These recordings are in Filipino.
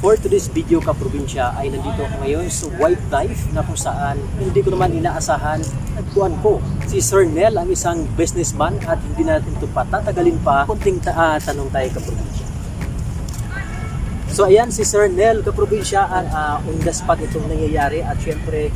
For today's video kaprobinsya ay nandito ako ngayon sa Wildlife na kung saan hindi ko naman inaasahan nagpuan ko si Sir Nel, ang isang businessman, at hindi natin ito patatagalin pa, kunting tanong tayo kaprobinsya. So ayan si Sir Nel kaprobinsya, on the spot itong nangyayari at syempre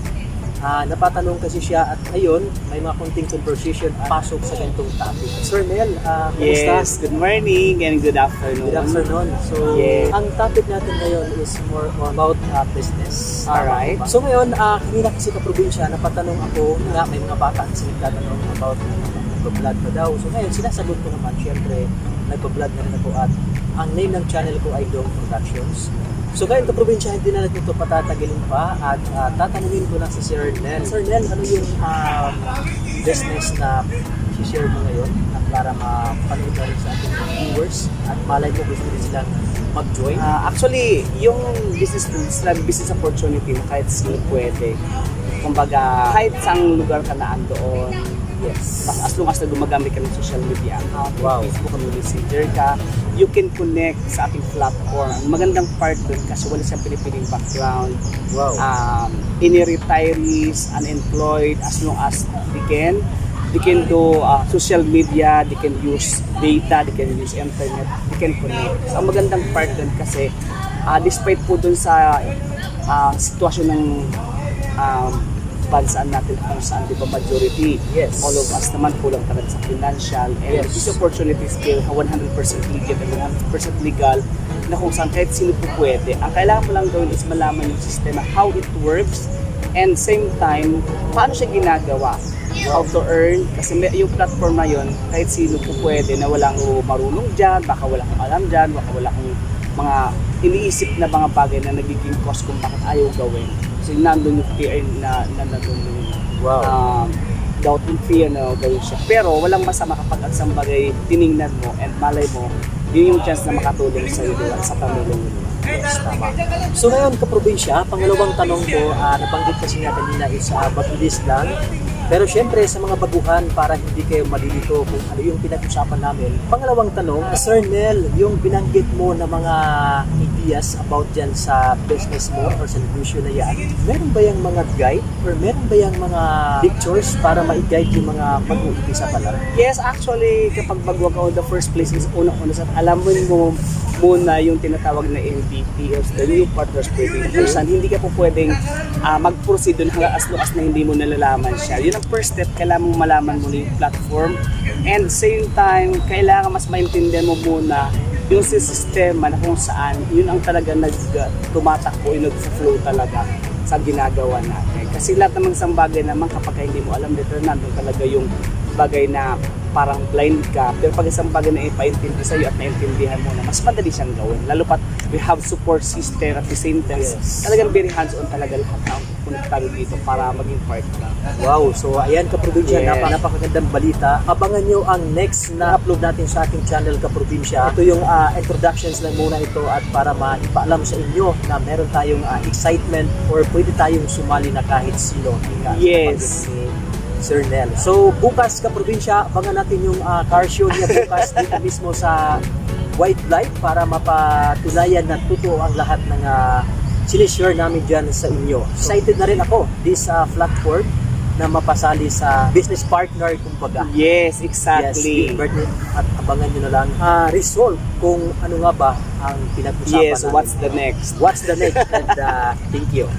napatanong kasi siya at ngayon may mga konting conversation at pasok sa ganitong topic. Sir Nel, kumusta? Yes, good morning and good afternoon. Good afternoon. So, Yes. ang topic natin ngayon is more about business. Alright. So ngayon, kanina kasi kaprobinsya, napatanong ako nga may mga bata kasi nagtatanong about nagpa-vlog pa daw. So ngayon, sinasagot ko naman, syempre, nagpa-vlog na rin ako at ang name ng channel ko ay Dong Productions. So ngayon kaprobinsya, hindi na natin ito patatagalin pa at tatanungin ko lang si Sir Nel. Sir Nel, ano yung business na i-share mo ngayon para mapanood na rin sa ating viewers at malay mo gusto rin silang mag-join? Actually, yung business opportunity na kahit sino pwede. Kumbaga, kahit saang lugar ka na andoon, yes. As long as na gumagamit ka ng social media account, Wow. Facebook, Messenger ka, you can connect sa ating platform. Ang magandang part dun kasi wala siyang pinipiling background. Wow. Any retirees, unemployed, as long as they can do social media, they can use data, they can use internet, they can connect. So, ang magandang part dun kasi despite po dun sa sitwasyon ng bansaan natin kung saan di ba majority, Yes. all of us naman kulang talaga sa financial, and Yes. this opportunity is still 100% legal and 100% legal na kung saan kahit sino po pwede. Ang kailangan mo lang gawin is malaman yung sistema, how it works, and same time, paano siya ginagawa, how to earn, kasi yung platform na yun, kahit sino po pwede na walang marunong dyan, baka wala kang alam dyan, baka wala kang mga iniisip na mga bagay na nagiging cause kung bakit ayaw gawin. So nandun yung fear na nandun yung doubt and fear na gawin siya. Pero walang masama kapag at isang bagay tiningnan mo and malay mo, yun yung chance na makatulong sa iyo at sa pamilya mo. Yes, tama. So ngayon kaprobinsya, pangalawang tanong ko, nabanggit kasi nga kanina is mabilis lang. Pero syempre sa mga baguhan, para hindi kayo malilito kung ano yung pinag-usapan namin. Pangalawang tanong, Sir Nel, yung binanggit mo na mga ideas about dyan sa business mo or sa negosyo na yan, meron ba yung mga guide or meron ba yung mga pictures para ma-guide yung mga mag-uumpisa pa lang? Yes, actually, kapag bago ka on the first place is unang-una sa alam mo muna yung tinatawag na MVP or the new partners trading. Kung hindi ka po pwedeng mag-proceed dun hanggang as long as na hindi mo nalalaman siya. Yun ang first step, kailangan mong malaman mo yung platform, and same time, kailangan mas maintindihan mo muna yung sistema na kung saan yun ang talaga tumatakbo, yung nag-flow talaga sa ginagawa natin. Kasi lahat namang isang bagay naman kapag hindi mo alam, dito nandun talaga yung bagay na parang blind ka, pero pag isang bagay na ipaintindi sa'yo at naintindihan mo na, mas madali siyang gawin. Lalo pat we have support system at the same time, Yes. talagang very hands-on talaga lahat ng konektado dito para maging part ka. Wow, so ayan kaprobinsya, Yes. napakagandang balita. Abangan nyo ang next na upload natin sa ating channel kaprobinsya. Ito yung introductions lang muna ito at para maipaalam sa inyo na meron tayong excitement or pwede tayong sumali na kahit sino. Yes. Ni Sir Nel. So bukas kaprobinsya, abangan natin yung car show niya bukas dito mismo sa Wildlife para mapatunayan na totoo ang lahat ng sinishare namin dyan sa inyo. Excited na rin ako this platform na mapasali sa business partner kumbaga. Yes, Yes, exactly. at abangan nyo na lang result kung ano nga ba ang pinag-usapan Yes, namin. what's the next? What's the next? And thank you.